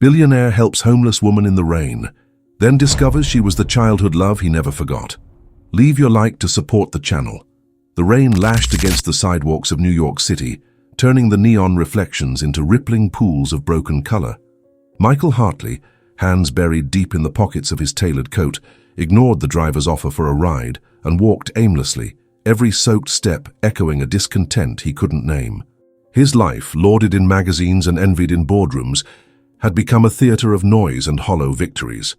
Millionaire helps homeless woman in the rain, then discovers she was the childhood love he never forgot. Leave your like to support the channel. The rain lashed against the sidewalks of New York City, turning the neon reflections into rippling pools of broken color. Michael Hartley, hands buried deep in the pockets of his tailored coat, ignored the driver's offer for a ride and walked aimlessly, every soaked step echoing a discontent he couldn't name. His life, lauded in magazines and envied in boardrooms, had become a theater of noise and hollow victories.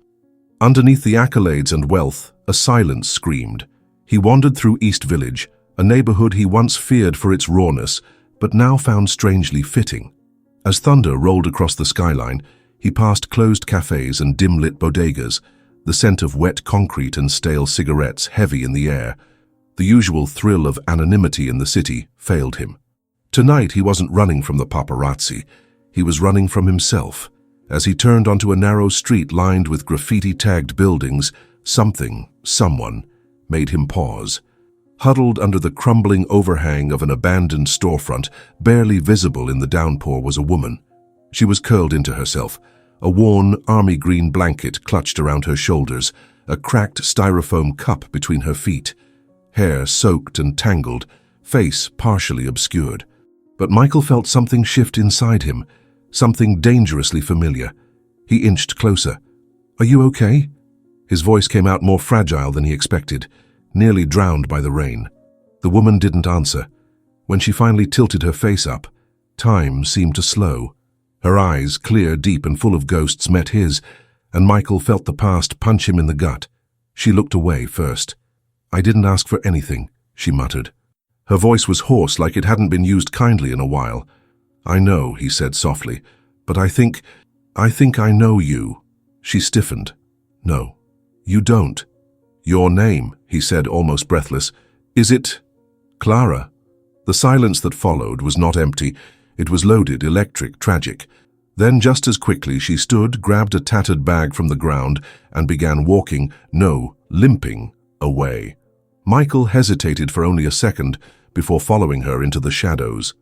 Underneath the accolades and wealth, a silence screamed. He wandered through East Village, a neighborhood he once feared for its rawness, but now found strangely fitting. As thunder rolled across the skyline, he passed closed cafes and dim-lit bodegas, the scent of wet concrete and stale cigarettes heavy in the air. The usual thrill of anonymity in the city failed him. Tonight he wasn't running from the paparazzi. He was running from himself. As he turned onto a narrow street lined with graffiti-tagged buildings, someone, made him pause. Huddled under the crumbling overhang of an abandoned storefront, barely visible in the downpour, was a woman. She was curled into herself, a worn army green blanket clutched around her shoulders, a cracked styrofoam cup between her feet. Hair soaked and tangled, face partially obscured. But Michael felt something shift inside him, something dangerously familiar. He inched closer. "Are you okay?" His voice came out more fragile than he expected, nearly drowned by the rain. The woman didn't answer. When she finally tilted her face up, time seemed to slow. Her eyes, clear, deep, and full of ghosts, met his, and Michael felt the past punch him in the gut. She looked away first. "I didn't ask for anything," she muttered. Her voice was hoarse, like it hadn't been used kindly in a while. "I know," he said softly, "but I think I know you." She stiffened. "No, you don't." "Your name," he said, almost breathless. "Is it Clara?" The silence that followed was not empty. It was loaded, electric, tragic. Then just as quickly she stood, grabbed a tattered bag from the ground, and began walking, limping, away. Michael hesitated for only a second before following her into the shadows.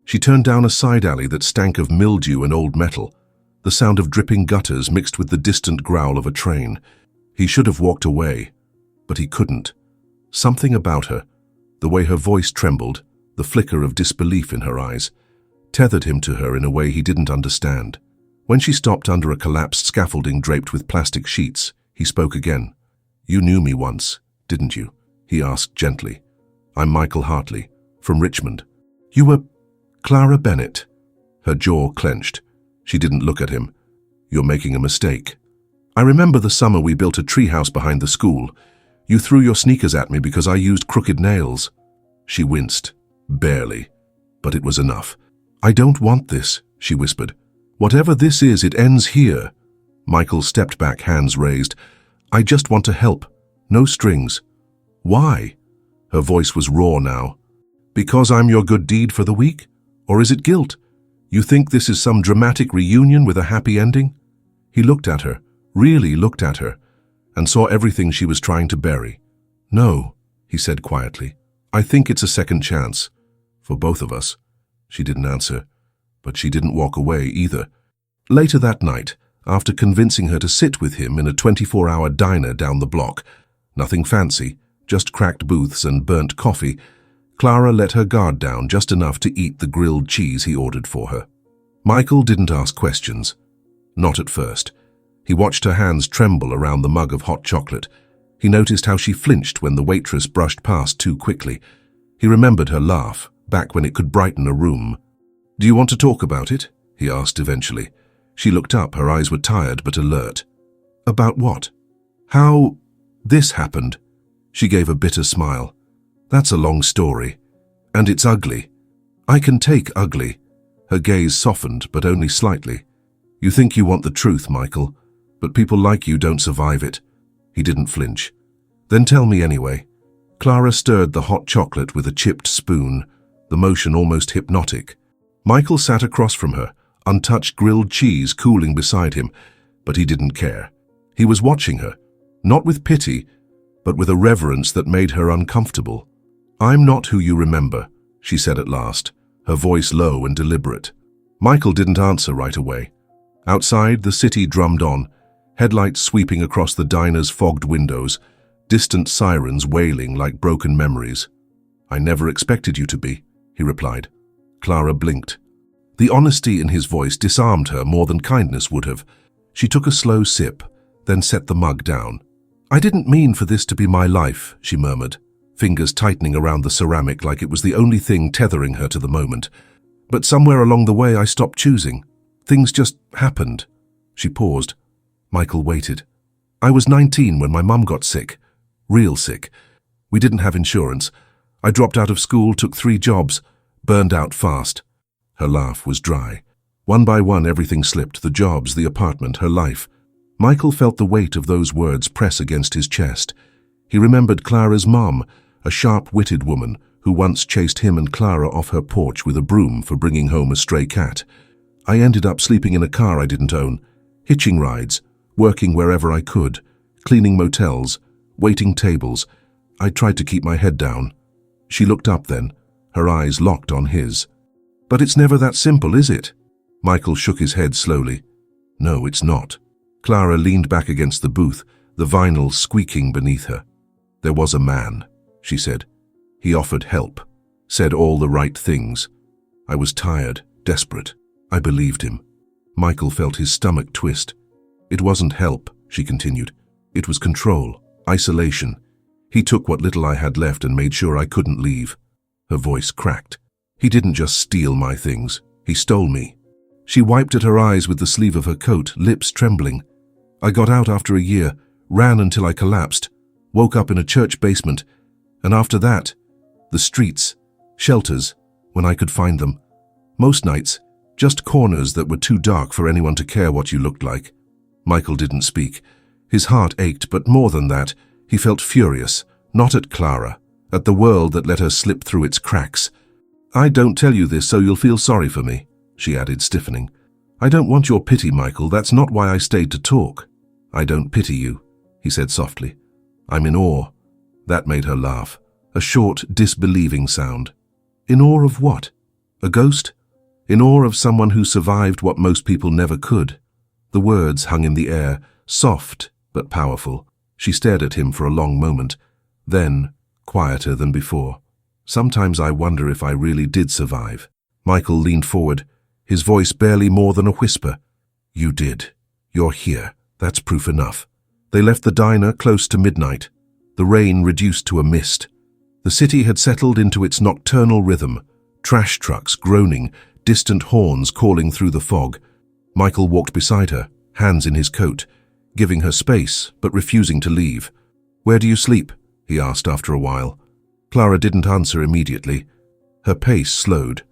She turned down a side alley that stank of mildew and old metal, the sound of dripping gutters mixed with the distant growl of a train. He should have walked away, but he couldn't. Something about her, the way her voice trembled, the flicker of disbelief in her eyes, tethered him to her in a way he didn't understand. When she stopped under a collapsed scaffolding draped with plastic sheets, he spoke again. "You knew me once, didn't you?" he asked gently. "I'm Michael Hartley, from Richmond." "You were Clara Bennett." Her jaw clenched. She didn't look at him. "You're making a mistake. I remember the summer we built a treehouse behind the school. You threw your sneakers at me because I used crooked nails." She winced. Barely. But it was enough. "I don't want this," she whispered. "Whatever this is, it ends here." Michael stepped back, hands raised. "I just want to help. No strings." "Why?" Her voice was raw now. "Because I'm your good deed for the week? Or is it guilt? You think this is some dramatic reunion with a happy ending?" He looked at her, really looked at her, and saw everything she was trying to bury. "No," he said quietly. "I think it's a second chance. For both of us." She didn't answer, but she didn't walk away either. Later that night, after convincing her to sit with him in a 24-hour diner down the block, nothing fancy, just cracked booths and burnt coffee, Clara let her guard down just enough to eat the grilled cheese he ordered for her. Michael didn't ask questions. Not at first. He watched her hands tremble around the mug of hot chocolate. He noticed how she flinched when the waitress brushed past too quickly. He remembered her laugh, back when it could brighten a room. "Do you want to talk about it?" he asked eventually. She looked up, her eyes were tired but alert. "About what?" "How this happened." She gave a bitter smile. "That's a long story. And it's ugly. I can take ugly." Her gaze softened, but only slightly. "You think you want the truth, Michael, but people like you don't survive it." He didn't flinch. "Then tell me anyway." Clara stirred the hot chocolate with a chipped spoon, the motion almost hypnotic. Michael sat across from her, untouched grilled cheese cooling beside him, but he didn't care. He was watching her, not with pity, but with a reverence that made her uncomfortable. "I'm not who you remember," she said at last, her voice low and deliberate. Michael didn't answer right away. Outside, the city drummed on, headlights sweeping across the diner's fogged windows, distant sirens wailing like broken memories. "I never expected you to be," he replied. Clara blinked. The honesty in his voice disarmed her more than kindness would have. She took a slow sip, then set the mug down. "I didn't mean for this to be my life," she murmured, fingers tightening around the ceramic like it was the only thing tethering her to the moment. "But somewhere along the way I stopped choosing. Things just happened." She paused. Michael waited. "I was 19 when my mum got sick. Real sick. We didn't have insurance. I dropped out of school, took 3 jobs, burned out fast." Her laugh was dry. One by one everything slipped, the jobs, the apartment, her life. Michael felt the weight of those words press against his chest. He remembered Clara's mom, a sharp-witted woman who once chased him and Clara off her porch with a broom for bringing home a stray cat. "I ended up sleeping in a car I didn't own, hitching rides, working wherever I could, cleaning motels, waiting tables. I tried to keep my head down." She looked up then, her eyes locked on his. "But it's never that simple, is it?" Michael shook his head slowly. "No, it's not." Clara leaned back against the booth, the vinyl squeaking beneath her. "There was a man," she said. "He offered help, said all the right things. I was tired, desperate. I believed him." Michael felt his stomach twist. "It wasn't help," she continued. "It was control, isolation. He took what little I had left and made sure I couldn't leave." Her voice cracked. "He didn't just steal my things. He stole me." She wiped at her eyes with the sleeve of her coat, lips trembling. "I got out after a year, ran until I collapsed, woke up in a church basement, and after that, the streets, shelters, when I could find them. Most nights, just corners that were too dark for anyone to care what you looked like." Michael didn't speak. His heart ached, but more than that, he felt furious, not at Clara, at the world that let her slip through its cracks. "I don't tell you this so you'll feel sorry for me," she added, stiffening. "I don't want your pity, Michael. That's not why I stayed to talk." "I don't pity you," he said softly. "I'm in awe." That made her laugh, a short, disbelieving sound. "In awe of what? A ghost? In awe of someone who survived what most people never could." The words hung in the air, soft but powerful. She stared at him for a long moment, then, quieter than before. "Sometimes I wonder if I really did survive." Michael leaned forward, his voice barely more than a whisper. "You did. You're here. That's proof enough." They left the diner close to midnight. The rain reduced to a mist. The city had settled into its nocturnal rhythm, trash trucks groaning, distant horns calling through the fog. Michael walked beside her, hands in his coat, giving her space but refusing to leave. "Where do you sleep?" he asked after a while. Clara didn't answer immediately. Her pace slowed.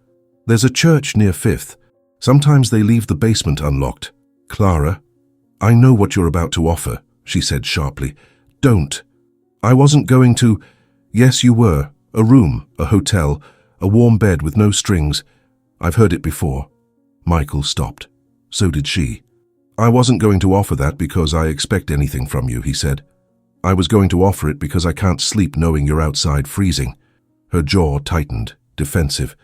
"There's a church near 5th. Sometimes they leave the basement unlocked." "Clara, I know what you're about to offer," she said sharply. "Don't." "I wasn't going to—" "Yes, you were. A room, a hotel, a warm bed with no strings. I've heard it before." Michael stopped. So did she. "I wasn't going to offer that because I expect anything from you," he said. "I was going to offer it because I can't sleep knowing you're outside freezing." Her jaw tightened, defensive,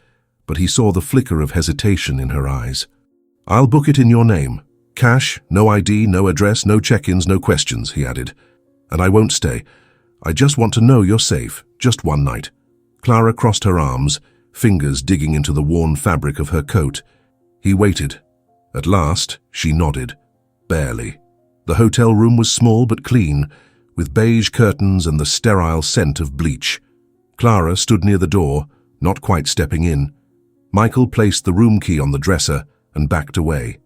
but he saw the flicker of hesitation in her eyes. "I'll book it in your name. Cash, no ID, no address, no check-ins, no questions," he added. "And I won't stay. I just want to know you're safe, just one night." Clara crossed her arms, fingers digging into the worn fabric of her coat. He waited. At last, she nodded. Barely. The hotel room was small but clean, with beige curtains and the sterile scent of bleach. Clara stood near the door, not quite stepping in. Michael placed the room key on the dresser and backed away.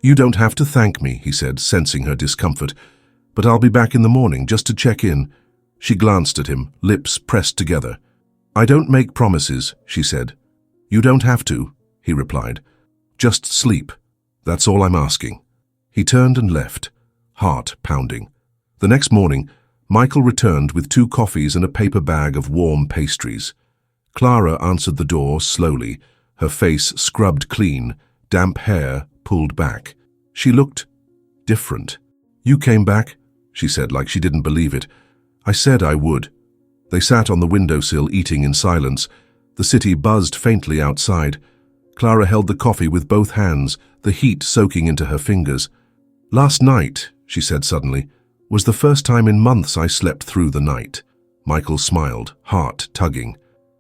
"You don't have to thank me," he said, sensing her discomfort, "but I'll be back in the morning just to check in." She glanced at him, lips pressed together. "I don't make promises," she said. "You don't have to," he replied. "Just sleep. That's all I'm asking." He turned and left, heart pounding. The next morning, Michael returned with 2 coffees and a paper bag of warm pastries. Clara answered the door slowly, her face scrubbed clean, damp hair pulled back. She looked different. "You came back?" she said like she didn't believe it. "I said I would." They sat on the windowsill eating in silence. The city buzzed faintly outside. Clara held the coffee with both hands, the heat soaking into her fingers. "Last night," she said suddenly, "was the first time in months I slept through the night." Michael smiled, heart tugging.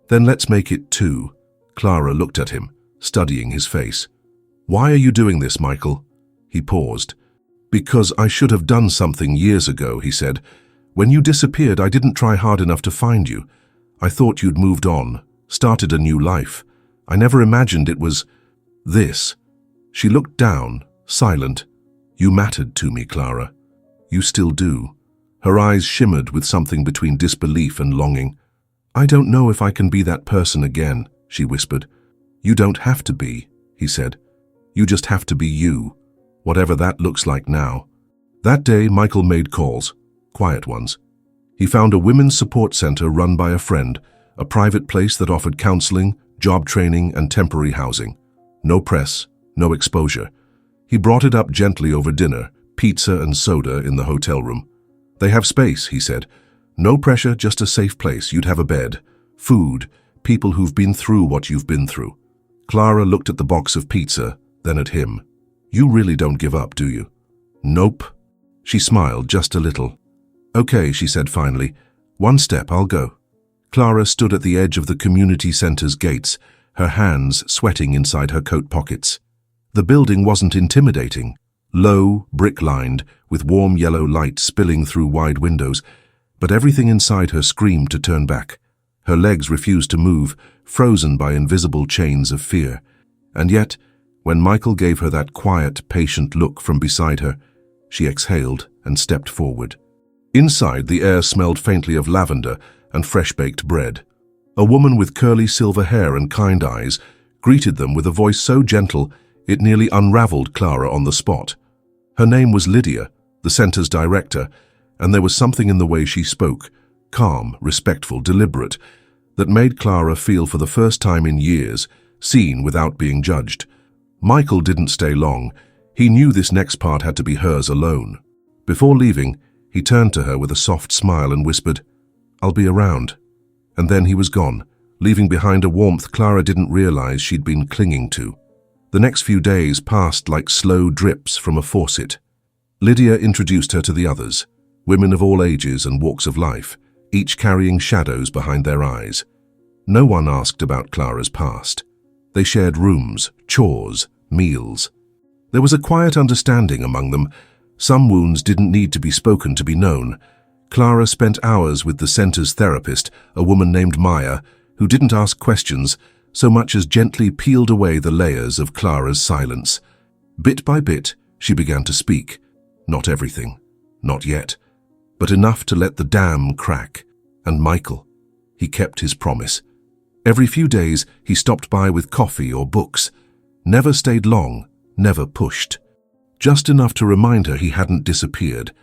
"Then let's make it 2. Clara looked at him, studying his face. "Why are you doing this, Michael?" He paused. "Because I should have done something years ago," he said. "When you disappeared, I didn't try hard enough to find you. I thought you'd moved on, started a new life. I never imagined it was this." She looked down, silent. "You mattered to me, Clara. You still do." Her eyes shimmered with something between disbelief and longing. "I don't know if I can be that person again," she whispered. "You don't have to be," he said. "You just have to be you, whatever that looks like now." That day, Michael made calls, quiet ones. He found a women's support center run by a friend, a private place that offered counseling, job training, and temporary housing. No press, no exposure. He brought it up gently over dinner, pizza and soda in the hotel room. "They have space," he said. "No pressure, just a safe place. You'd have a bed, food, people who've been through what you've been through." Clara looked at the box of pizza, then at him. "You really don't give up, do you?" "Nope." She smiled just a little. "Okay," she said finally. "One step, I'll go." Clara stood at the edge of the community center's gates, her hands sweating inside her coat pockets. The building wasn't intimidating. Low, brick-lined, with warm yellow light spilling through wide windows, but everything inside her screamed to turn back. Her legs refused to move, frozen by invisible chains of fear. And yet, when Michael gave her that quiet, patient look from beside her, she exhaled and stepped forward. Inside, the air smelled faintly of lavender and fresh-baked bread. A woman with curly silver hair and kind eyes greeted them with a voice so gentle it nearly unraveled Clara on the spot. Her name was Lydia, the center's director, and there was something in the way she spoke, calm, respectful, deliberate, that made Clara feel for the first time in years, seen without being judged. Michael didn't stay long. He knew this next part had to be hers alone. Before leaving, he turned to her with a soft smile and whispered, "I'll be around." And then he was gone, leaving behind a warmth Clara didn't realize she'd been clinging to. The next few days passed like slow drips from a faucet. Lydia introduced her to the others, women of all ages and walks of life, each carrying shadows behind their eyes. No one asked about Clara's past. They shared rooms, chores, meals. There was a quiet understanding among them. Some wounds didn't need to be spoken to be known. Clara spent hours with the center's therapist, a woman named Maya, who didn't ask questions so much as gently peeled away the layers of Clara's silence. Bit by bit, she began to speak. Not everything, not yet, but enough to let the dam crack. And Michael, he kept his promise. Every few days, he stopped by with coffee or books. Never stayed long, never pushed. Just enough to remind her he hadn't disappeared.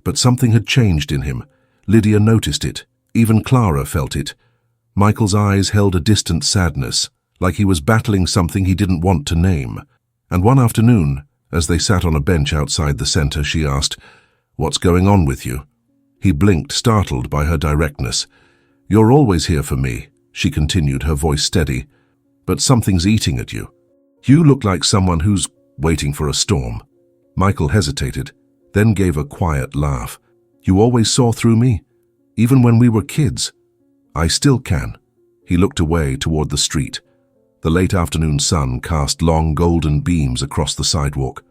But something had changed in him. Lydia noticed it. Even Clara felt it. Michael's eyes held a distant sadness, like he was battling something he didn't want to name. And one afternoon, as they sat on a bench outside the center, she asked, "What's going on with you?" He blinked, startled by her directness. "You're always here for me," she continued, her voice steady. "But something's eating at you. You look like someone who's waiting for a storm." Michael hesitated, then gave a quiet laugh. "You always saw through me, even when we were kids." "I still can." He looked away toward the street. The late afternoon sun cast long golden beams across the sidewalk.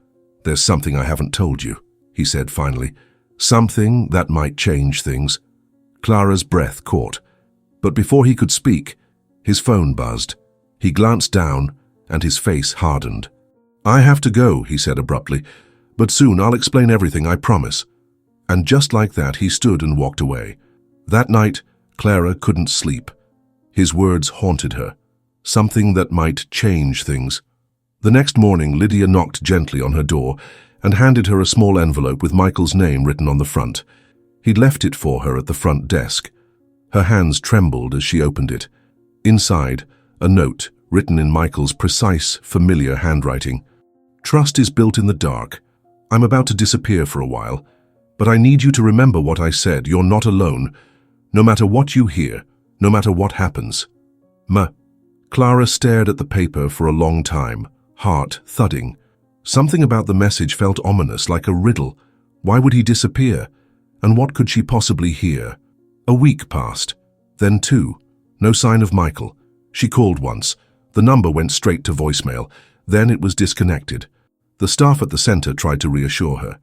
"There's something I haven't told you," he said finally. "Something that might change things." Clara's breath caught. But before he could speak, his phone buzzed. He glanced down, and his face hardened. "I have to go," he said abruptly. "But soon I'll explain everything, I promise." And just like that, he stood and walked away. That night, Clara couldn't sleep. His words haunted her. Something that might change things. The next morning, Lydia knocked gently on her door and handed her a small envelope with Michael's name written on the front. He'd left it for her at the front desk. Her hands trembled as she opened it. Inside, a note written in Michael's precise, familiar handwriting. "Trust is built in the dark. I'm about to disappear for a while, but I need you to remember what I said. You're not alone. No matter what you hear, no matter what happens. Ma." Clara stared at the paper for a long time, heart thudding. Something about the message felt ominous, like a riddle. Why would he disappear? And what could she possibly hear? A week passed, then two. No sign of Michael. She called once. The number went straight to voicemail. Then it was disconnected. The staff at the center tried to reassure her.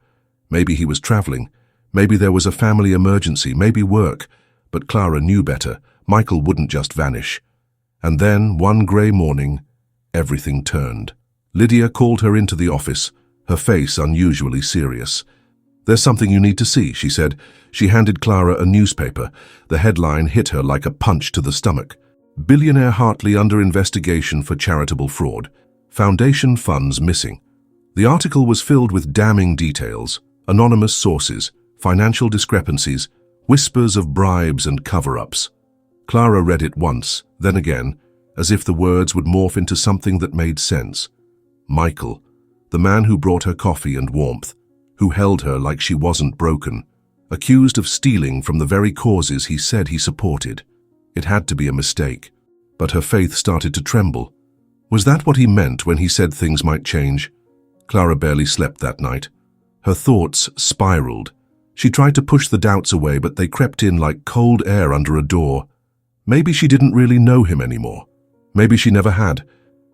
Maybe he was traveling. Maybe there was a family emergency, maybe work. But Clara knew better. Michael wouldn't just vanish. And then, one grey morning, everything turned. Lydia called her into the office, her face unusually serious. "There's something you need to see," she said. She handed Clara a newspaper. The headline hit her like a punch to the stomach. "Billionaire Hartley under investigation for charitable fraud. Foundation funds missing." The article was filled with damning details, anonymous sources, financial discrepancies, whispers of bribes and cover-ups. Clara read it once, then again, as if the words would morph into something that made sense. Michael, the man who brought her coffee and warmth, who held her like she wasn't broken, accused of stealing from the very causes he said he supported. It had to be a mistake, but her faith started to tremble. Was that what he meant when he said things might change? Clara barely slept that night. Her thoughts spiraled. She tried to push the doubts away, but they crept in like cold air under a door. Maybe she didn't really know him anymore. Maybe she never had.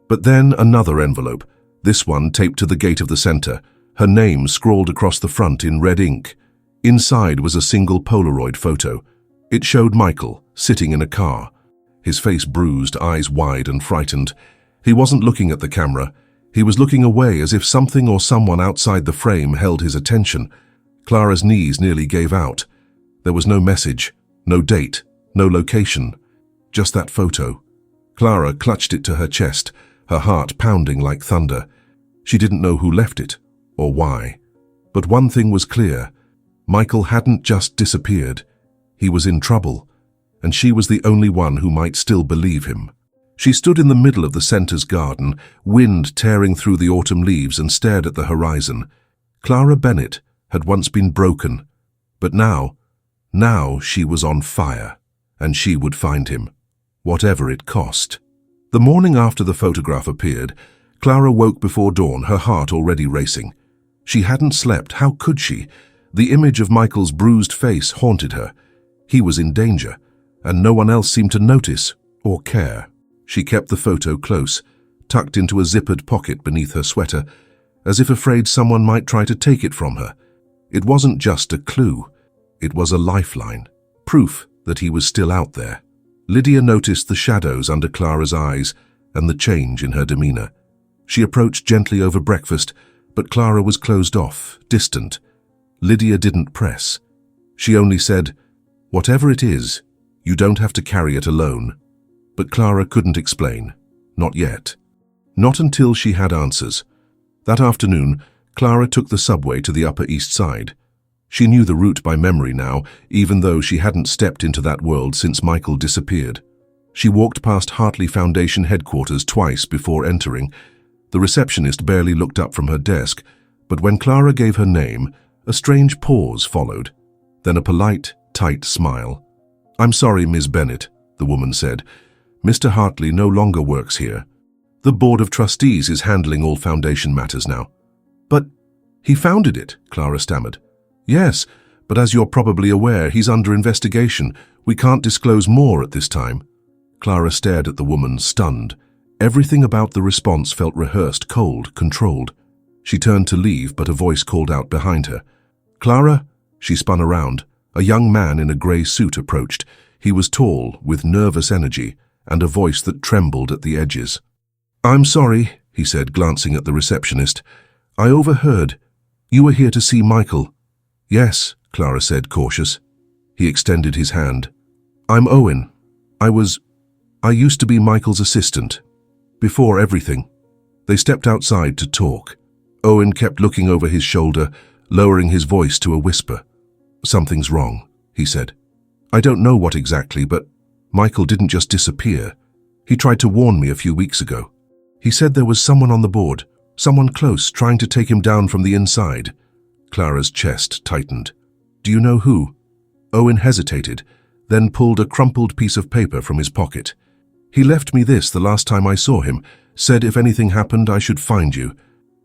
But then another envelope, this one taped to the gate of the center, her name scrawled across the front in red ink. Inside was a single Polaroid photo. It showed Michael, sitting in a car. His face bruised, eyes wide and frightened. He wasn't looking at the camera. He was looking away, as if something or someone outside the frame held his attention. Clara's knees nearly gave out. There was no message, no date, no location. Just that photo. Clara clutched it to her chest, her heart pounding like thunder. She didn't know who left it, or why. But one thing was clear. Michael hadn't just disappeared. He was in trouble, and she was the only one who might still believe him. She stood in the middle of the center's garden, wind tearing through the autumn leaves, and stared at the horizon. Clara Bennett had once been broken, but now she was on fire, and she would find him, whatever it cost. The morning after the photograph appeared, Clara woke before dawn, her heart already racing. She hadn't slept. How could she? The image of Michael's bruised face haunted her. He was in danger, and no one else seemed to notice or care. She kept the photo close, tucked into a zippered pocket beneath her sweater, as if afraid someone might try to take it from her. It wasn't just a clue. It was a lifeline, proof that he was still out there. Lydia noticed the shadows under Clara's eyes and the change in her demeanor. She approached gently over breakfast, but Clara was closed off, distant. Lydia didn't press. She only said, "Whatever it is, you don't have to carry it alone." But Clara couldn't explain. Not yet. Not until she had answers. That afternoon, Clara took the subway to the Upper East Side. She knew the route by memory now, even though she hadn't stepped into that world since Michael disappeared. She walked past Hartley Foundation headquarters twice before entering. The receptionist barely looked up from her desk, but when Clara gave her name, a strange pause followed. Then a polite, tight smile. "I'm sorry, Ms. Bennett," the woman said. "Mr. Hartley no longer works here. The Board of Trustees is handling all foundation matters now." "But he founded it," Clara stammered. "Yes, but as you're probably aware, he's under investigation. We can't disclose more at this time." Clara stared at the woman, stunned. Everything about the response felt rehearsed, cold, controlled. She turned to leave, but a voice called out behind her. "Clara?" She spun around. A young man in a grey suit approached. He was tall, with nervous energy, and a voice that trembled at the edges. "I'm sorry," he said, glancing at the receptionist. "I overheard. You were here to see Michael." "Yes," Clara said, cautious. He extended his hand. "I'm Owen. I used to be Michael's assistant. Before everything." They stepped outside to talk. Owen kept looking over his shoulder, lowering his voice to a whisper. "Something's wrong," he said. "I don't know what exactly, but Michael didn't just disappear. He tried to warn me a few weeks ago. He said there was someone on the board, someone close, trying to take him down from the inside." Clara's chest tightened. "Do you know who?" Owen hesitated, then pulled a crumpled piece of paper from his pocket. He left me this the last time I saw him, said if anything happened I should find you.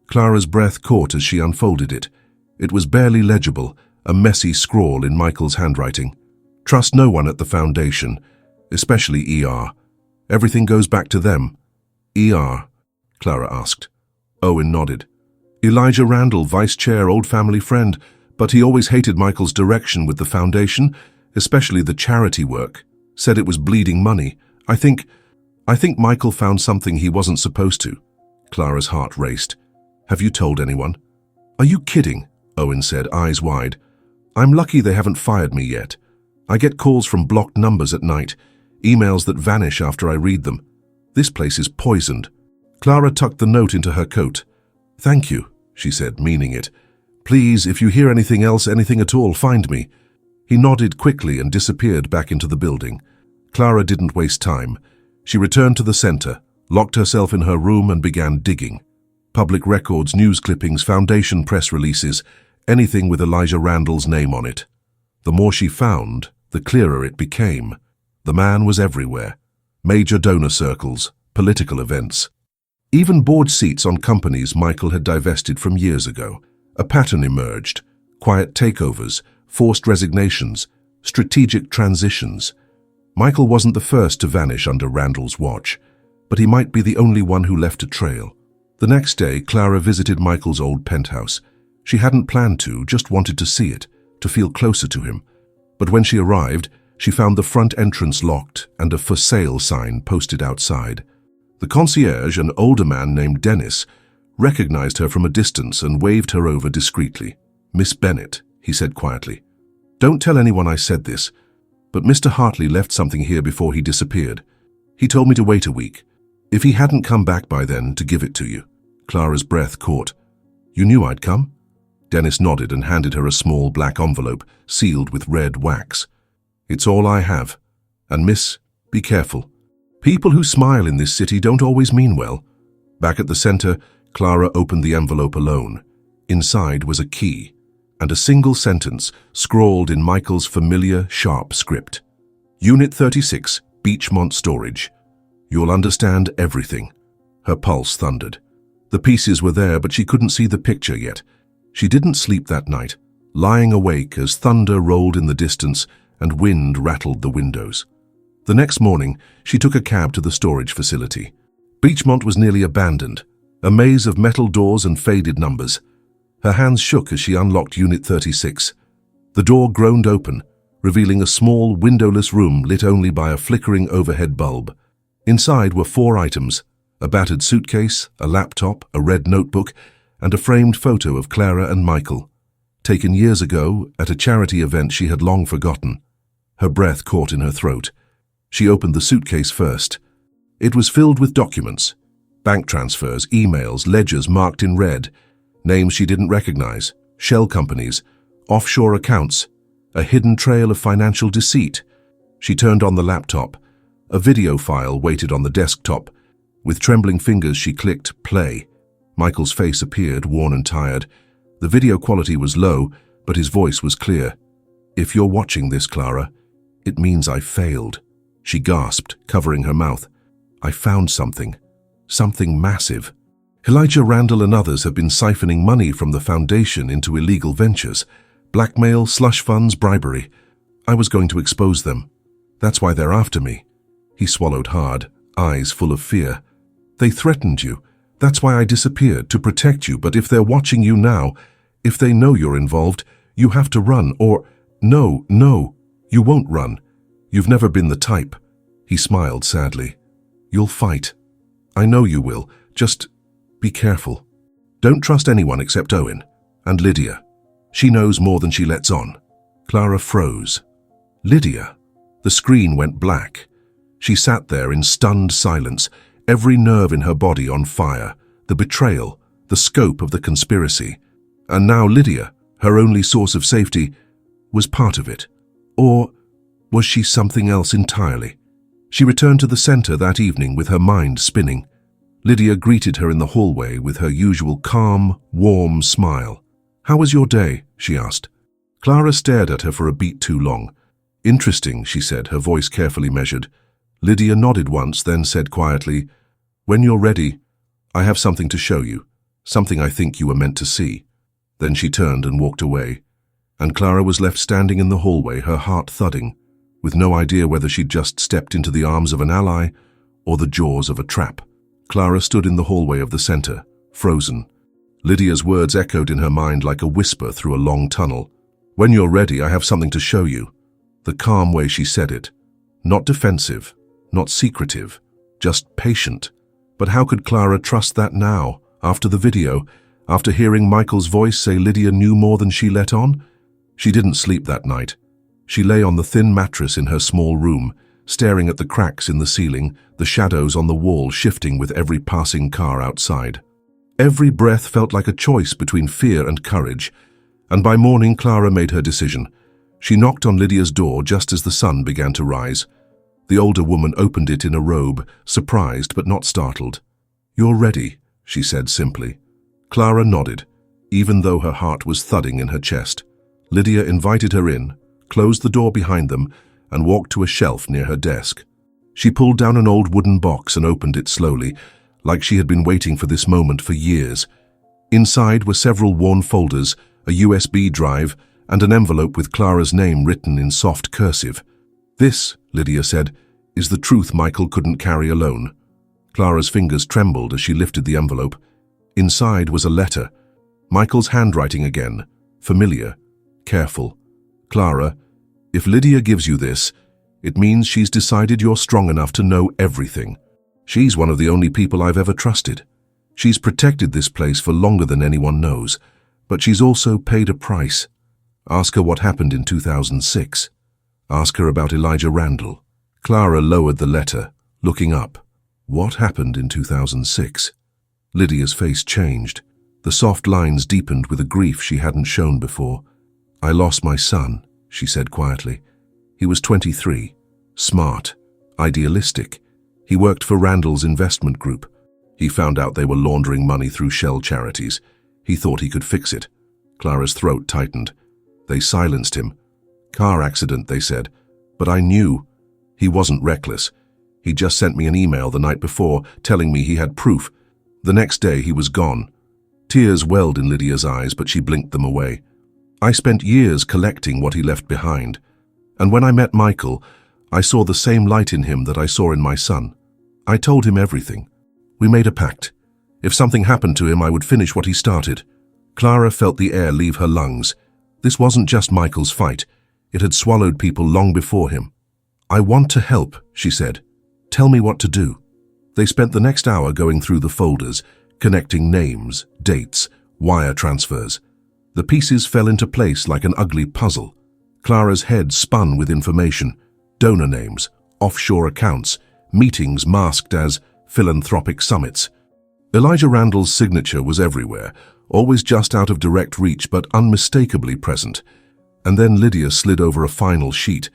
Clara's breath caught as she unfolded it. It was barely legible, a messy scrawl in Michael's handwriting. Trust no one at the foundation, especially ER. Everything goes back to them. ER? Clara asked. Owen nodded. Elijah Randall, vice chair, old family friend, but he always hated Michael's direction with the foundation, especially the charity work. Said it was bleeding money. I think Michael found something he wasn't supposed to. Clara's heart raced. Have you told anyone? Are you kidding? Owen said, eyes wide. I'm lucky they haven't fired me yet. I get calls from blocked numbers at night, emails that vanish after I read them. This place is poisoned. Clara tucked the note into her coat. Thank you, she said, meaning it. Please, if you hear anything else, anything at all, find me. He nodded quickly and disappeared back into the building. Clara didn't waste time. She returned to the center, locked herself in her room and began digging. Public records, news clippings, foundation press releases, anything with Elijah Randall's name on it. The more she found, the clearer it became. The man was everywhere. Major donor circles, political events. Even board seats on companies Michael had divested from years ago. A pattern emerged. Quiet takeovers, forced resignations, strategic transitions. Michael wasn't the first to vanish under Randall's watch, but he might be the only one who left a trail. The next day, Clara visited Michael's old penthouse. She hadn't planned to, just wanted to see it, to feel closer to him. But when she arrived, she found the front entrance locked and a for sale sign posted outside. The concierge, an older man named Dennis, recognized her from a distance and waved her over discreetly. Miss Bennett, he said quietly. Don't tell anyone I said this, but Mr. Hartley left something here before he disappeared. He told me to wait a week. If he hadn't come back by then, to give it to you. Clara's breath caught. You knew I'd come? Dennis nodded and handed her a small black envelope sealed with red wax. It's all I have. And miss, be careful. People who smile in this city don't always mean well. Back at the center, Clara opened the envelope alone. Inside was a key and a single sentence scrawled in Michael's familiar, sharp script. Unit 36, Beachmont Storage. You'll understand everything. Her pulse thundered. The pieces were there, but she couldn't see the picture yet. She didn't sleep that night, lying awake as thunder rolled in the distance and wind rattled the windows. The next morning, she took a cab to the storage facility. Beachmont was nearly abandoned, a maze of metal doors and faded numbers. Her hands shook as she unlocked Unit 36. The door groaned open, revealing a small, windowless room lit only by a flickering overhead bulb. Inside were 4 items: a battered suitcase, a laptop, a red notebook, and a framed photo of Clara and Michael, taken years ago at a charity event she had long forgotten. Her breath caught in her throat. She opened the suitcase first. It was filled with documents, bank transfers, emails, ledgers marked in red, names she didn't recognize, shell companies, offshore accounts, a hidden trail of financial deceit. She turned on the laptop. A video file waited on the desktop. With trembling fingers, she clicked play. Michael's face appeared, worn and tired. The video quality was low, but his voice was clear. If you're watching this, Clara, it means I failed. She gasped, covering her mouth. I found something. Something massive. Elijah Randall and others have been siphoning money from the foundation into illegal ventures. Blackmail, slush funds, bribery. I was going to expose them. That's why they're after me. He swallowed hard, eyes full of fear. They threatened you. That's why I disappeared, to protect you. But if they're watching you now, if they know you're involved, you have to run, or... No, you won't run. You've never been the type. He smiled sadly. You'll fight. I know you will. Just be careful. Don't trust anyone except Owen and Lydia. She knows more than she lets on. Clara froze. Lydia. The screen went black. She sat there in stunned silence, every nerve in her body on fire. The betrayal, the scope of the conspiracy. And now Lydia, her only source of safety, was part of it. Or was she something else entirely? She returned to the center that evening with her mind spinning. Lydia greeted her in the hallway with her usual calm, warm smile. How was your day? She asked. Clara stared at her for a beat too long. Interesting, she said, her voice carefully measured. Lydia nodded once, then said quietly, "When you're ready, I have something to show you, something I think you were meant to see." Then she turned and walked away, and Clara was left standing in the hallway, her heart thudding, with no idea whether she'd just stepped into the arms of an ally or the jaws of a trap. Clara stood in the hallway of the center, frozen. Lydia's words echoed in her mind like a whisper through a long tunnel. "When you're ready, I have something to show you." The calm way she said it. Not defensive, not secretive, just patient. But how could Clara trust that now, after the video, after hearing Michael's voice say Lydia knew more than she let on? She didn't sleep that night. She lay on the thin mattress in her small room, staring at the cracks in the ceiling, the shadows on the wall shifting with every passing car outside. Every breath felt like a choice between fear and courage, and by morning Clara made her decision. She knocked on Lydia's door just as the sun began to rise. The older woman opened it in a robe, surprised but not startled. "You're ready," she said simply. Clara nodded, even though her heart was thudding in her chest. Lydia invited her in, closed the door behind them, and walked to a shelf near her desk. She pulled down an old wooden box and opened it slowly, like she had been waiting for this moment for years. Inside were several worn folders, a USB drive, and an envelope with Clara's name written in soft cursive. "This," Lydia said, "is the truth Michael couldn't carry alone." Clara's fingers trembled as she lifted the envelope. Inside was a letter. Michael's handwriting again, familiar, careful. "Clara, if Lydia gives you this, it means she's decided you're strong enough to know everything. She's one of the only people I've ever trusted. She's protected this place for longer than anyone knows, but she's also paid a price. Ask her what happened in 2006. Ask her about Elijah Randall." Clara lowered the letter, looking up. What happened in 2006? Lydia's face changed. The soft lines deepened with a grief she hadn't shown before. "I lost my son," she said quietly. "He was 23, smart, idealistic. He worked for Randall's investment group. He found out they were laundering money through shell charities. He thought he could fix it." Clara's throat tightened. "They silenced him. Car accident, they said. But I knew. He wasn't reckless. He just sent me an email the night before telling me he had proof. The next day he was gone." Tears welled in Lydia's eyes, but she blinked them away. "I spent years collecting what he left behind. And when I met Michael, I saw the same light in him that I saw in my son. I told him everything. We made a pact. If something happened to him, I would finish what he started." Clara felt the air leave her lungs. This wasn't just Michael's fight. It had swallowed people long before him. "I want to help," she said. "Tell me what to do." They spent the next hour going through the folders, connecting names, dates, wire transfers. The pieces fell into place like an ugly puzzle. Clara's head spun with information, donor names, offshore accounts, meetings masked as philanthropic summits. Elijah Randall's signature was everywhere, always just out of direct reach but unmistakably present. And then Lydia slid over a final sheet,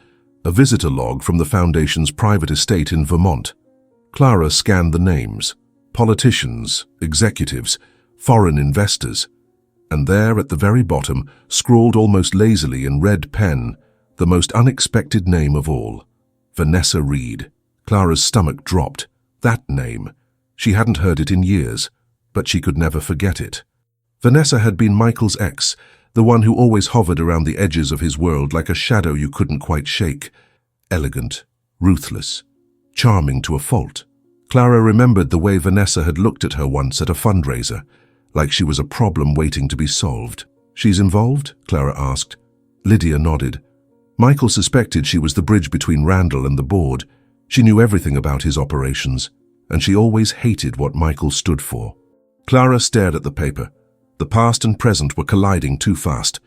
a visitor log from the Foundation's private estate in Vermont. Clara scanned the names: politicians, executives, foreign investors. And there at the very bottom, scrawled almost lazily in red pen, the most unexpected name of all: Vanessa Reed. Clara's stomach dropped. That name. She hadn't heard it in years, but she could never forget it. Vanessa had been Michael's ex, the one who always hovered around the edges of his world like a shadow you couldn't quite shake. Elegant, ruthless, charming to a fault. Clara remembered the way Vanessa had looked at her once at a fundraiser, like she was a problem waiting to be solved. "She's involved?" Clara asked. Lydia nodded. Michael suspected she was the bridge between Randall and the board. She knew everything about his operations, and she always hated what Michael stood for. Clara stared at the paper. The past and present were colliding too fast.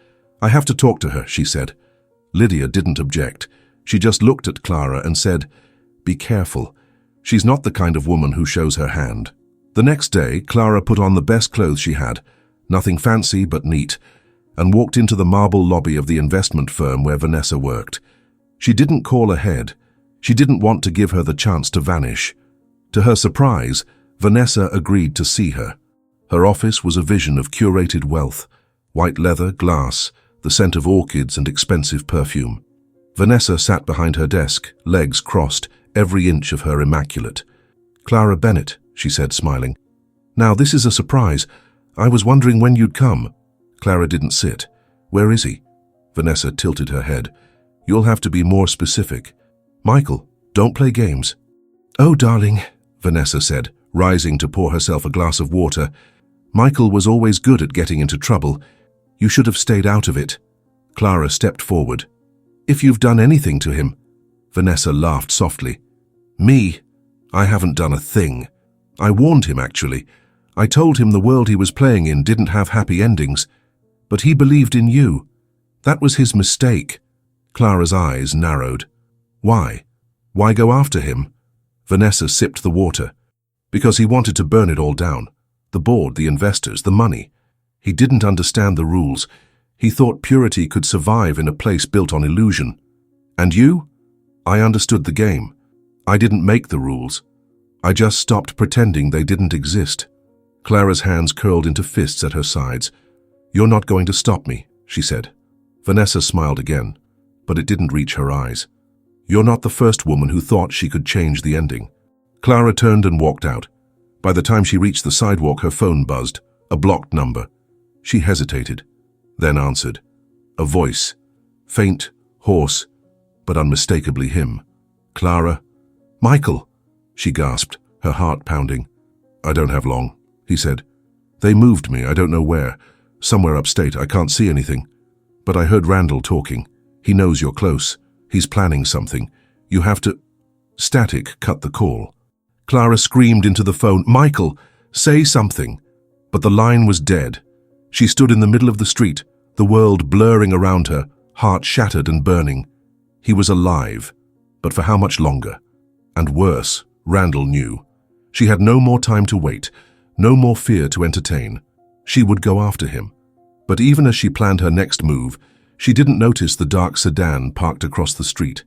"I have to talk to her," she said. Lydia didn't object. She just looked at Clara and said, "Be careful. She's not the kind of woman who shows her hand." The next day, Clara put on the best clothes she had, nothing fancy but neat, and walked into the marble lobby of the investment firm where Vanessa worked. She didn't call ahead. She didn't want to give her the chance to vanish. To her surprise, Vanessa agreed to see her. Her office was a vision of curated wealth, white leather, glass, the scent of orchids and expensive perfume. Vanessa sat behind her desk, legs crossed, every inch of her immaculate. "Clara Bennett," she said, smiling. "Now this is a surprise. I was wondering when you'd come." Clara didn't sit. "Where is he?" Vanessa tilted her head. "You'll have to be more specific." "Michael, don't play games." "Oh, darling," Vanessa said, rising to pour herself a glass of water. "Michael was always good at getting into trouble. You should have stayed out of it." Clara stepped forward. "If you've done anything to him." Vanessa laughed softly. "Me? I haven't done a thing. I warned him, actually. I told him the world he was playing in didn't have happy endings. But he believed in you. That was his mistake." Clara's eyes narrowed. "Why? Why go after him?" Vanessa sipped the water. "Because he wanted to burn it all down. The board, the investors, the money. He didn't understand the rules. He thought purity could survive in a place built on illusion. And you? I understood the game. I didn't make the rules. I just stopped pretending they didn't exist." Clara's hands curled into fists at her sides. "You're not going to stop me," she said. Vanessa smiled again, but it didn't reach her eyes. "You're not the first woman who thought she could change the ending." Clara turned and walked out. By the time she reached the sidewalk, her phone buzzed, a blocked number. She hesitated, then answered. A voice, faint, hoarse, but unmistakably him. "Clara?" "Michael," she gasped, her heart pounding. "I don't have long," he said. "They moved me, I don't know where. Somewhere upstate, I can't see anything. But I heard Randall talking. He knows you're close. He's planning something. You have to—" Static cut the call. Clara screamed into the phone, "Michael, say something." But the line was dead. She stood in the middle of the street, the world blurring around her, heart shattered and burning. He was alive, but for how much longer? And worse, Randall knew. She had no more time to wait, no more fear to entertain. She would go after him. But even as she planned her next move, she didn't notice the dark sedan parked across the street,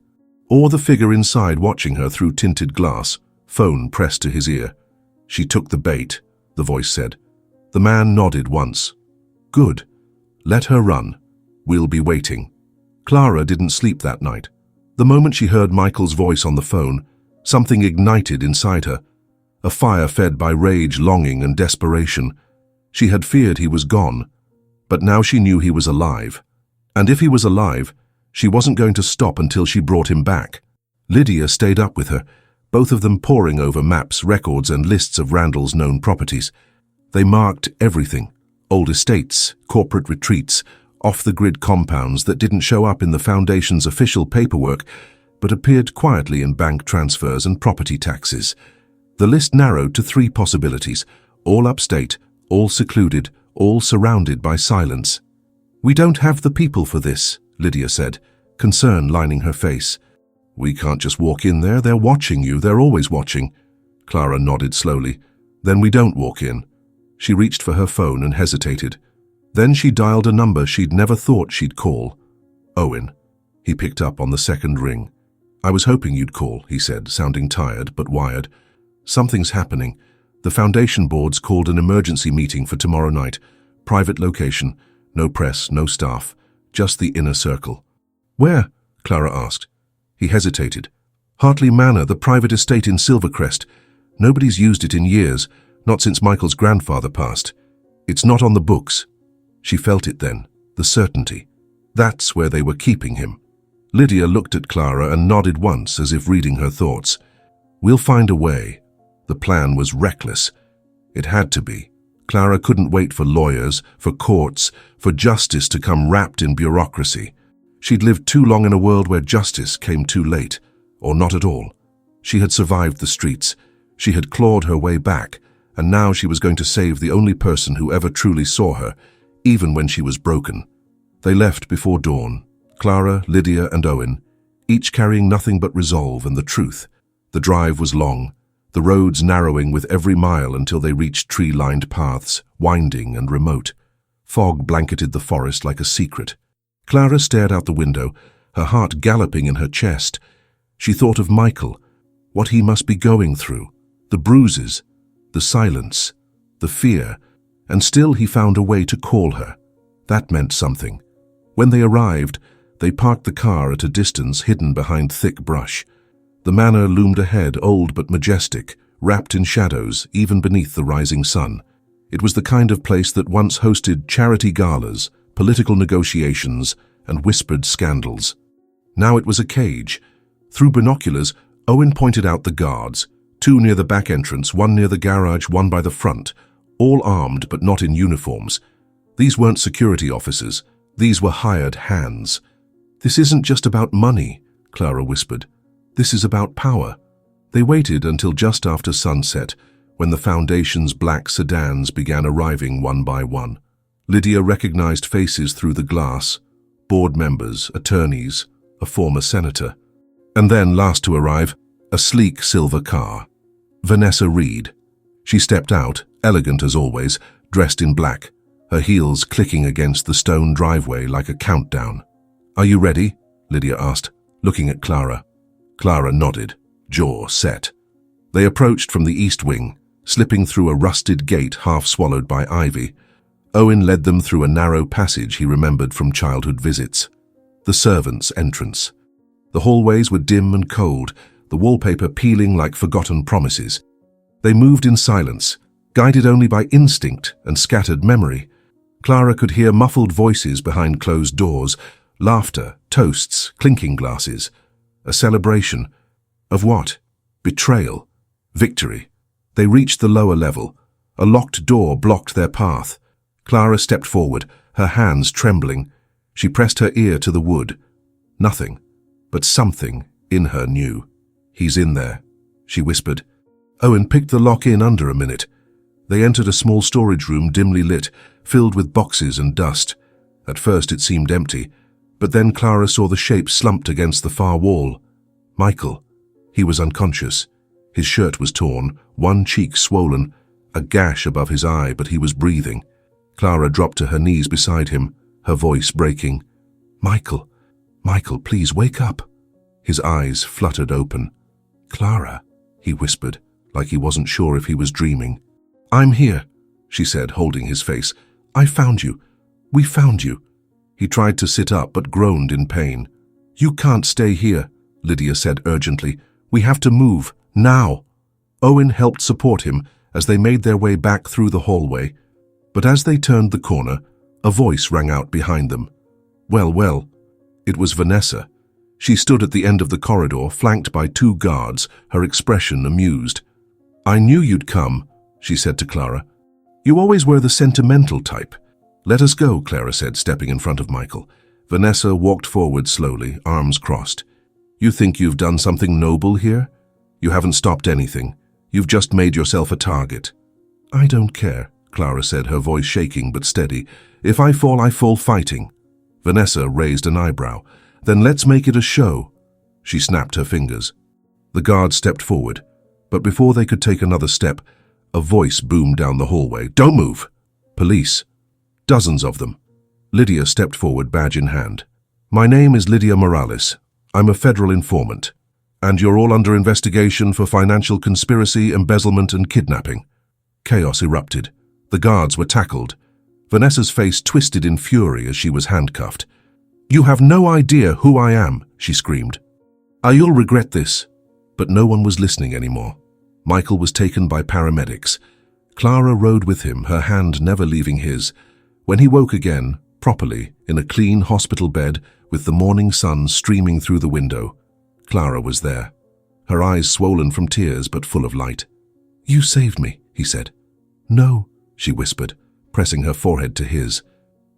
or the figure inside watching her through tinted glass, phone pressed to his ear. "She took the bait," the voice said. The man nodded once. "Good. Let her run. We'll be waiting." Clara didn't sleep that night. The moment she heard Michael's voice on the phone, something ignited inside her, a fire fed by rage, longing, and desperation. She had feared he was gone, but now she knew he was alive. And if he was alive, she wasn't going to stop until she brought him back. Lydia stayed up with her, both of them poring over maps, records, and lists of Randall's known properties. They marked everything: old estates, corporate retreats, off-the-grid compounds that didn't show up in the Foundation's official paperwork, but appeared quietly in bank transfers and property taxes. The list narrowed to 3 possibilities: all upstate, all secluded, all surrounded by silence. "We don't have the people for this," Lydia said, concern lining her face. "We can't just walk in there. They're watching you. They're always watching." Clara nodded slowly. "Then we don't walk in." She reached for her phone and hesitated. Then she dialed a number she'd never thought she'd call. Owen. He picked up on the second ring. "I was hoping you'd call," he said, sounding tired but wired. "Something's happening. The Foundation board's called an emergency meeting for tomorrow night. Private location. No press, no staff. Just the inner circle." "Where?" Clara asked. He hesitated. "Hartley Manor, the private estate in Silvercrest. Nobody's used it in years, not since Michael's grandfather passed. It's not on the books." She felt it then, the certainty. That's where they were keeping him. Lydia looked at Clara and nodded once, as if reading her thoughts. "We'll find a way." The plan was reckless. It had to be. Clara couldn't wait for lawyers, for courts, for justice to come wrapped in bureaucracy. She'd lived too long in a world where justice came too late, or not at all. She had survived the streets. She had clawed her way back, and now she was going to save the only person who ever truly saw her, even when she was broken. They left before dawn, Clara, Lydia, and Owen, each carrying nothing but resolve and the truth. The drive was long, the roads narrowing with every mile until they reached tree-lined paths, winding and remote. Fog blanketed the forest like a secret. Clara stared out the window, her heart galloping in her chest. She thought of Michael, what he must be going through, the bruises, the silence, the fear, and still he found a way to call her. That meant something. When they arrived, they parked the car at a distance hidden behind thick brush. The manor loomed ahead, old but majestic, wrapped in shadows, even beneath the rising sun. It was the kind of place that once hosted charity galas, political negotiations, and whispered scandals. Now it was a cage. Through binoculars, Owen pointed out the guards, 2 near the back entrance, 1 near the garage, 1 by the front, all armed but not in uniforms. These weren't security officers. These were hired hands. "This isn't just about money," Clara whispered. "This is about power." They waited until just after sunset, when the Foundation's black sedans began arriving one by one. Lydia recognized faces through the glass: board members, attorneys, a former senator. And then, last to arrive, a sleek silver car. Vanessa Reed. She stepped out, elegant as always, dressed in black, her heels clicking against the stone driveway like a countdown. "Are you ready?" Lydia asked, looking at Clara. Clara nodded, jaw set. They approached from the east wing, slipping through a rusted gate half swallowed by ivy. Owen led them through a narrow passage he remembered from childhood visits. The servants' entrance. The hallways were dim and cold, the wallpaper peeling like forgotten promises. They moved in silence, guided only by instinct and scattered memory. Clara could hear muffled voices behind closed doors, laughter, toasts, clinking glasses. A celebration. Of what? Betrayal. Victory. They reached the lower level. A locked door blocked their path. Clara stepped forward, her hands trembling. She pressed her ear to the wood. Nothing, but something in her knew. "He's in there," she whispered. Owen picked the lock in under a minute. They entered a small storage room dimly lit, filled with boxes and dust. At first it seemed empty, but then Clara saw the shape slumped against the far wall. Michael. He was unconscious. His shirt was torn, one cheek swollen, a gash above his eye, but he was breathing. Clara dropped to her knees beside him, her voice breaking. "Michael, Michael, please wake up." His eyes fluttered open. "Clara," he whispered, like he wasn't sure if he was dreaming. "I'm here," she said, holding his face. "I found you. We found you." He tried to sit up but groaned in pain. "You can't stay here," Lydia said urgently. "We have to move, now." Owen helped support him as they made their way back through the hallway. But as they turned the corner, a voice rang out behind them. Well, well. It was Vanessa. She stood at the end of the corridor, flanked by 2 guards, her expression amused. "I knew you'd come," she said to Clara. "You always were the sentimental type." "Let us go," Clara said, stepping in front of Michael. Vanessa walked forward slowly, arms crossed. "You think you've done something noble here? You haven't stopped anything. You've just made yourself a target." "I don't care," Clara said, her voice shaking but steady. "If I fall fighting." Vanessa raised an eyebrow. "Then let's make it a show." She snapped her fingers. The guard stepped forward, but before they could take another step, a voice boomed down the hallway. "Don't move!" "Police." Dozens of them. Lydia stepped forward, badge in hand. "My name is Lydia Morales. I'm a federal informant. And you're all under investigation for financial conspiracy, embezzlement, and kidnapping." Chaos erupted. The guards were tackled. Vanessa's face twisted in fury as she was handcuffed. "You have no idea who I am," she screamed. "You'll regret this." But no one was listening anymore. Michael was taken by paramedics. Clara rode with him, her hand never leaving his. When he woke again, properly, in a clean hospital bed with the morning sun streaming through the window, Clara was there, her eyes swollen from tears but full of light. "You saved me," he said. "No," she whispered, pressing her forehead to his.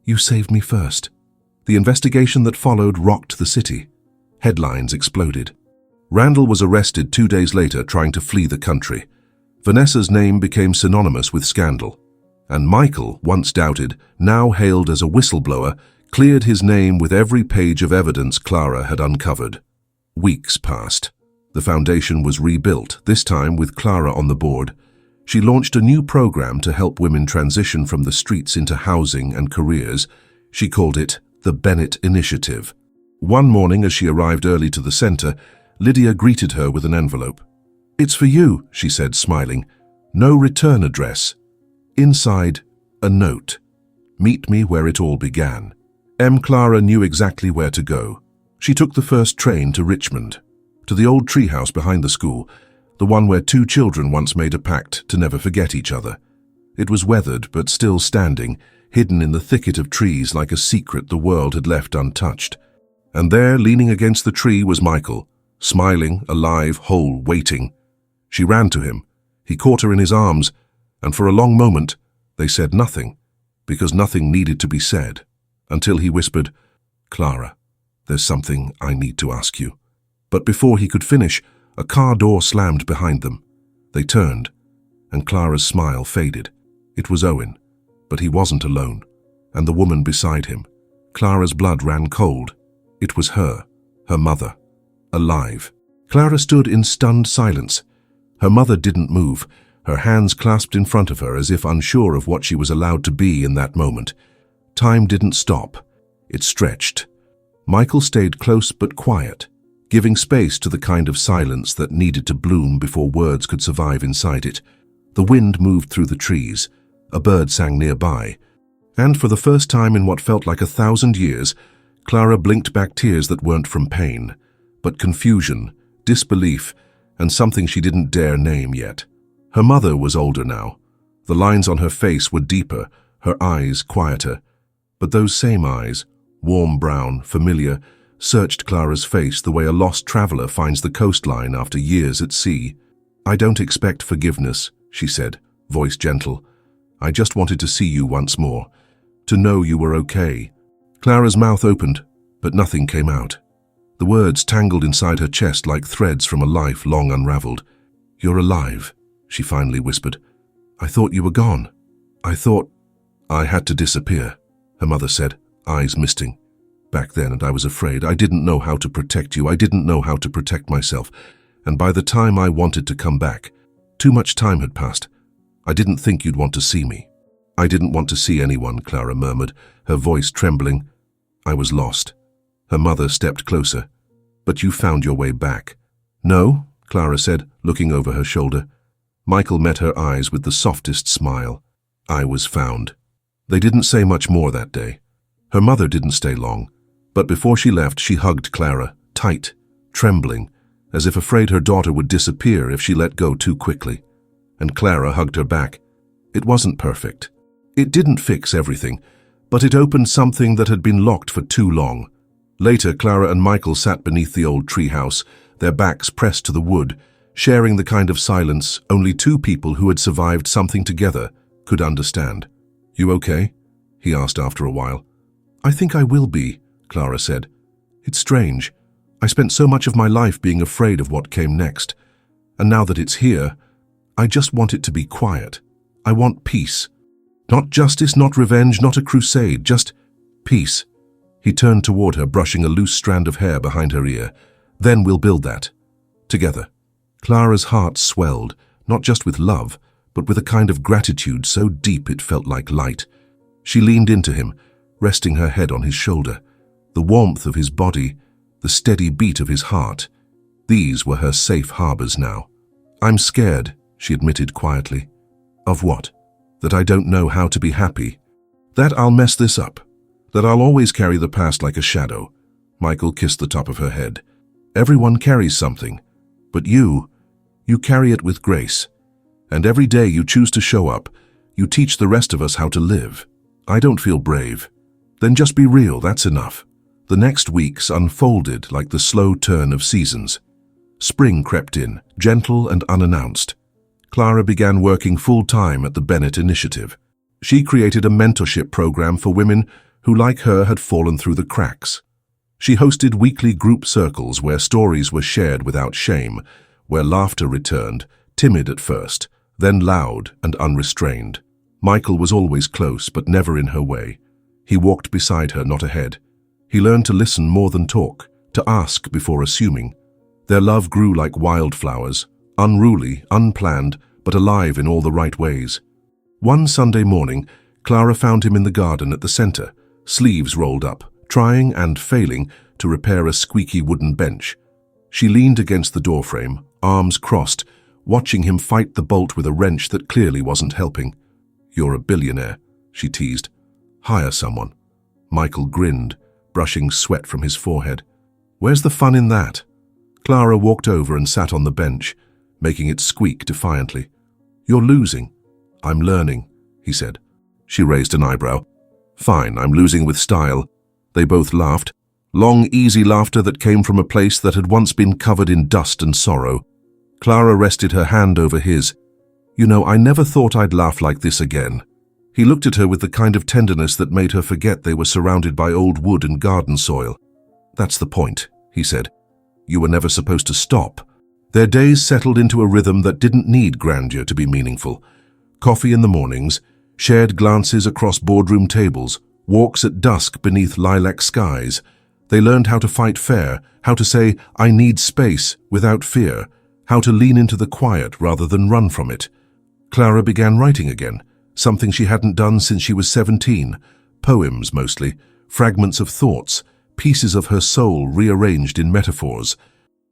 "You saved me first." The investigation that followed rocked the city. Headlines exploded. Randall was arrested 2 days later trying to flee the country. Vanessa's name became synonymous with scandal. And Michael, once doubted, now hailed as a whistleblower, cleared his name with every page of evidence Clara had uncovered. Weeks passed. The foundation was rebuilt, this time with Clara on the board. She launched a new program to help women transition from the streets into housing and careers. She called it the Bennett Initiative. One morning, as she arrived early to the center, Lydia greeted her with an envelope. "It's for you," she said, smiling. "No return address." Inside, a note. "Meet me where it all began." Clara knew exactly where to go. She took the first train to Richmond. to the old treehouse behind the school, the one where two children once made a pact to never forget each other. It was weathered but still standing, hidden in the thicket of trees like a secret the world had left untouched. And there, leaning against the tree, was Michael, smiling, alive, whole, waiting. She ran to him. He caught her in his arms, and for a long moment they said nothing, because nothing needed to be said, until he whispered, "Clara, there's something I need to ask you." But before he could finish, a car door slammed behind them. They turned, and Clara's smile faded. It was Owen, but he wasn't alone, and the woman beside him. Clara's blood ran cold. It was her mother, alive. Clara stood in stunned silence. Her mother didn't move, her hands clasped in front of her as if unsure of what she was allowed to be in that moment. Time didn't stop. It stretched. Michael stayed close but quiet, giving space to the kind of silence that needed to bloom before words could survive inside it. The wind moved through the trees. A bird sang nearby. And for the first time in what felt like 1,000 years, Clara blinked back tears that weren't from pain, but confusion, disbelief, and something she didn't dare name yet. Her mother was older now. The lines on her face were deeper, her eyes quieter. But those same eyes, warm brown, familiar, searched Clara's face the way a lost traveler finds the coastline after years at sea. "I don't expect forgiveness," she said, voice gentle. "I just wanted to see you once more, to know you were okay." Clara's mouth opened, but nothing came out. The words tangled inside her chest like threads from a life long unraveled. "You're alive," she finally whispered. "I thought you were gone. I thought I had to disappear," her mother said, eyes misting. "Back then, and I was afraid. I didn't know how to protect you. I didn't know how to protect myself. And by the time I wanted to come back, too much time had passed. I didn't think you'd want to see me." "I didn't want to see anyone," Clara murmured, her voice trembling. "I was lost." Her mother stepped closer. "But you found your way back." "No," Clara said, looking over her shoulder. Michael met her eyes with the softest smile. "I was found." They didn't say much more that day. Her mother didn't stay long, but before she left, she hugged Clara, tight, trembling, as if afraid her daughter would disappear if she let go too quickly. And Clara hugged her back. It wasn't perfect. It didn't fix everything, but it opened something that had been locked for too long. Later, Clara and Michael sat beneath the old treehouse, their backs pressed to the wood, sharing the kind of silence only two people who had survived something together could understand. "You okay?" he asked after a while. "I think I will be," Clara said. "It's strange. I spent so much of my life being afraid of what came next. And now that it's here, I just want it to be quiet. I want peace. Not justice, not revenge, not a crusade, just peace." He turned toward her, brushing a loose strand of hair behind her ear. "Then we'll build that. Together." Clara's heart swelled, not just with love, but with a kind of gratitude so deep it felt like light. She leaned into him, resting her head on his shoulder. The warmth of his body, the steady beat of his heart. These were her safe harbors now. "I'm scared," she admitted quietly. "Of what?" "That I don't know how to be happy. That I'll mess this up. That I'll always carry the past like a shadow." Michael kissed the top of her head. "Everyone carries something, but you carry it with grace. And every day you choose to show up, you teach the rest of us how to live. I don't feel brave." "Then just be real, that's enough." The next weeks unfolded like the slow turn of seasons. Spring crept in, gentle and unannounced. Clara began working full-time at the Bennett Initiative. She created a mentorship program for women who, like her, had fallen through the cracks. She hosted weekly group circles where stories were shared without shame, where laughter returned, timid at first, then loud and unrestrained. Michael was always close, but never in her way. He walked beside her, not ahead. He learned to listen more than talk, to ask before assuming. Their love grew like wildflowers, unruly, unplanned, but alive in all the right ways. One Sunday morning, Clara found him in the garden at the center, sleeves rolled up, trying and failing to repair a squeaky wooden bench. She leaned against the doorframe, arms crossed, watching him fight the bolt with a wrench that clearly wasn't helping. "You're a billionaire," she teased. "Hire someone." Michael grinned, brushing sweat from his forehead. "Where's the fun in that?" Clara walked over and sat on the bench, making it squeak defiantly. "You're losing." "I'm learning," he said. She raised an eyebrow. "Fine, I'm losing with style." They both laughed. Long, easy laughter that came from a place that had once been covered in dust and sorrow. Clara rested her hand over his. "You know, I never thought I'd laugh like this again." He looked at her with the kind of tenderness that made her forget they were surrounded by old wood and garden soil. "That's the point," he said. "You were never supposed to stop." Their days settled into a rhythm that didn't need grandeur to be meaningful. Coffee in the mornings, shared glances across boardroom tables, walks at dusk beneath lilac skies. They learned how to fight fair, how to say, "I need space," without fear, how to lean into the quiet rather than run from it. Clara began writing again, something she hadn't done since she was 17. Poems, mostly, fragments of thoughts, pieces of her soul rearranged in metaphors.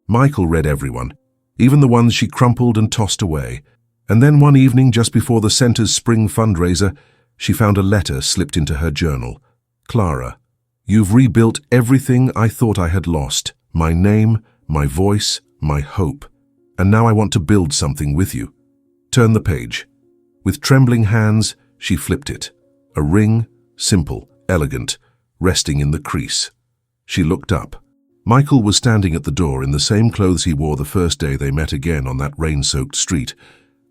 Michael read everyone, even the ones she crumpled and tossed away. And then one evening, just before the center's spring fundraiser, she found a letter slipped into her journal. "Clara, you've rebuilt everything I thought I had lost. My name, my voice, my hope. And now I want to build something with you." Turn the page. With trembling hands, she flipped it. A ring, simple, elegant, resting in the crease. She looked up. Michael was standing at the door in the same clothes he wore the first day they met again on that rain-soaked street.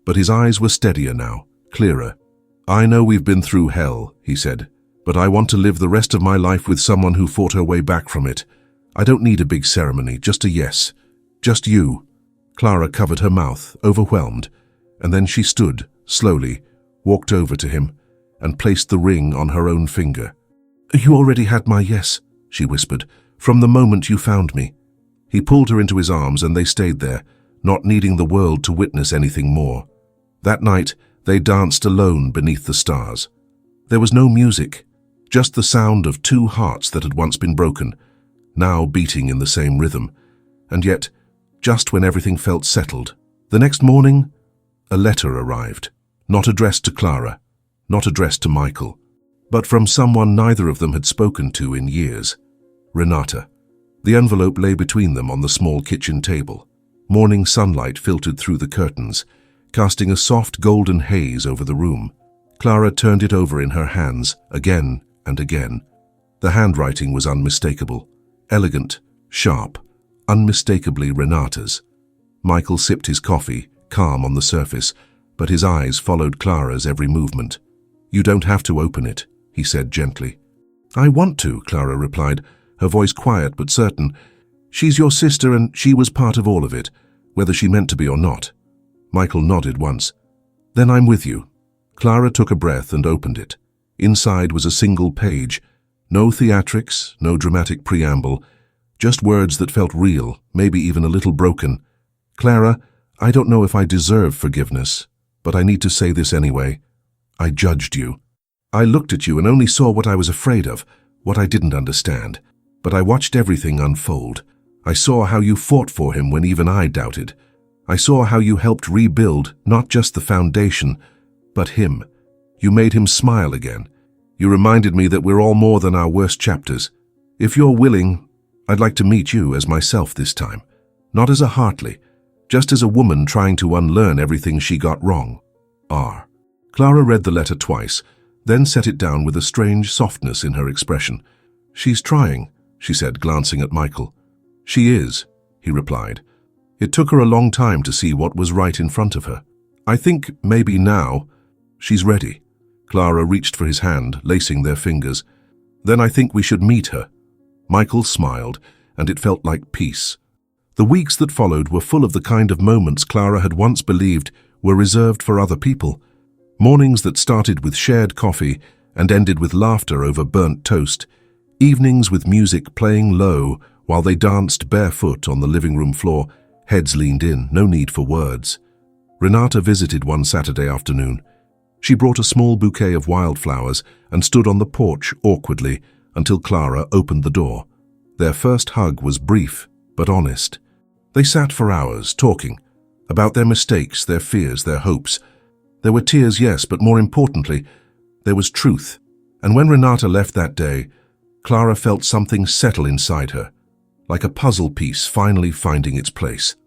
But his eyes were steadier now, clearer. "I know we've been through hell," he said, "but I want to live the rest of my life with someone who fought her way back from it. I don't need a big ceremony, just a yes. Just you." Clara covered her mouth, overwhelmed, and then she stood, slowly, walked over to him, and placed the ring on her own finger. "You already had my yes," she whispered, "from the moment you found me." He pulled her into his arms and they stayed there, not needing the world to witness anything more. That night, they danced alone beneath the stars. There was no music, just the sound of two hearts that had once been broken, now beating in the same rhythm. And yet, just when everything felt settled, the next morning, a letter arrived, not addressed to Clara, not addressed to Michael, but from someone neither of them had spoken to in years. Renata. The envelope lay between them on the small kitchen table. Morning sunlight filtered through the curtains, casting a soft golden haze over the room. Clara turned it over in her hands, again and again. The handwriting was unmistakable, elegant, sharp, unmistakably Renata's. Michael sipped his coffee, calm on the surface, but his eyes followed Clara's every movement. "You don't have to open it," he said gently. "I want to," Clara replied, her voice quiet but certain. "She's your sister and she was part of all of it, whether she meant to be or not." Michael nodded once. "Then I'm with you." Clara took a breath and opened it. Inside was a single page. No theatrics, no dramatic preamble, just words that felt real, maybe even a little broken. "Clara, I don't know if I deserve forgiveness, but I need to say this anyway. I judged you. I looked at you and only saw what I was afraid of, what I didn't understand. But I watched everything unfold. I saw how you fought for him when even I doubted. I saw how you helped rebuild not just the foundation, but him. You made him smile again. You reminded me that we're all more than our worst chapters. If you're willing, I'd like to meet you as myself this time. Not as a Hartley, just as a woman trying to unlearn everything she got wrong. R. Clara read the letter twice, then set it down with a strange softness in her expression. "She's trying," she said, glancing at Michael. "She is," he replied. It took her a long time to see what was right in front of her. "I think maybe now she's ready." Clara reached for his hand, lacing their fingers. "Then I think we should meet her." Michael smiled, and it felt like peace. The weeks that followed were full of the kind of moments Clara had once believed were reserved for other people. Mornings that started with shared coffee and ended with laughter over burnt toast. Evenings with music playing low while they danced barefoot on the living room floor, heads leaned in, no need for words. Renata visited one Saturday afternoon. She brought a small bouquet of wildflowers and stood on the porch awkwardly until Clara opened the door. Their first hug was brief but honest. They sat for hours, talking about their mistakes, their fears, their hopes. There were tears, yes, but more importantly, there was truth. And when Renata left that day, Clara felt something settle inside her, like a puzzle piece finally finding its place.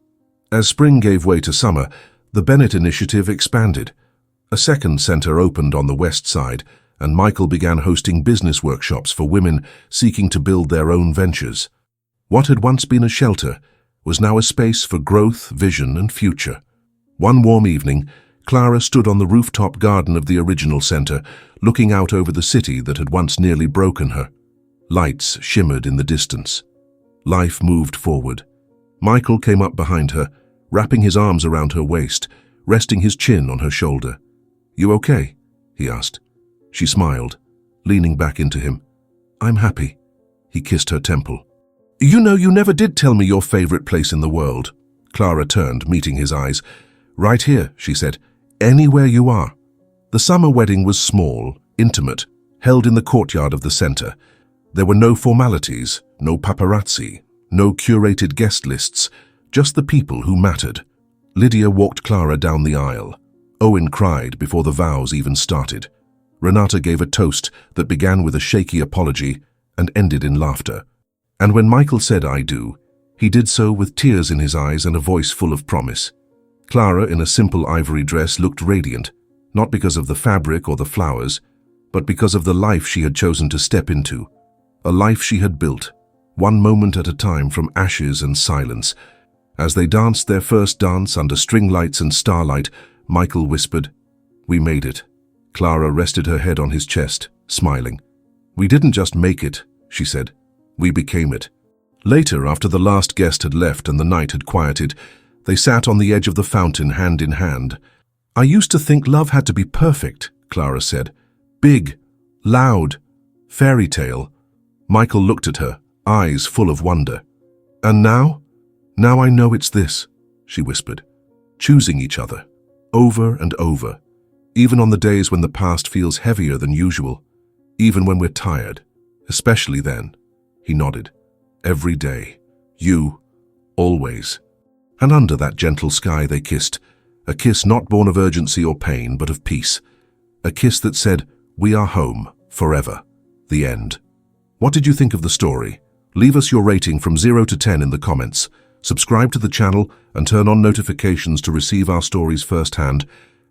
As spring gave way to summer, the Bennett initiative expanded. A second center opened on the west side, and Michael began hosting business workshops for women seeking to build their own ventures. What had once been a shelter was now a space for growth, vision, and future. One warm evening, Clara stood on the rooftop garden of the original center, looking out over the city that had once nearly broken her. Lights shimmered in the distance. Life moved forward. Michael came up behind her, wrapping his arms around her waist, resting his chin on her shoulder. "You okay?" he asked. She smiled, leaning back into him. "I'm happy." He kissed her temple. "You know, you never did tell me your favorite place in the world." Clara turned, meeting his eyes. "Right here," she said. "Anywhere you are." The summer wedding was small, intimate, held in the courtyard of the center. There were no formalities, no paparazzi, no curated guest lists, just the people who mattered. Lydia walked Clara down the aisle. Owen cried before the vows even started. Renata gave a toast that began with a shaky apology and ended in laughter. And when Michael said "I do," he did so with tears in his eyes and a voice full of promise. Clara, in a simple ivory dress, looked radiant, not because of the fabric or the flowers, but because of the life she had chosen to step into. A life she had built, one moment at a time from ashes and silence. As they danced their first dance under string lights and starlight, Michael whispered, "We made it." Clara rested her head on his chest, smiling. "We didn't just make it," she said. "We became it." Later, after the last guest had left and the night had quieted, they sat on the edge of the fountain hand in hand. "I used to think love had to be perfect," Clara said. "Big, loud, fairy tale." Michael looked at her, eyes full of wonder. "And now? Now I know it's this," she whispered. "Choosing each other, over and over. Even on the days when the past feels heavier than usual. Even when we're tired. Especially then." He nodded. "Every day. You. Always." And under that gentle sky they kissed. A kiss not born of urgency or pain, but of peace. A kiss that said, "We are home. Forever." The end. What did you think of the story? Leave us your rating from 0 to 10 in the comments. Subscribe to the channel and turn on notifications to receive our stories firsthand,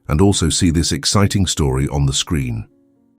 and also see this exciting story on the screen.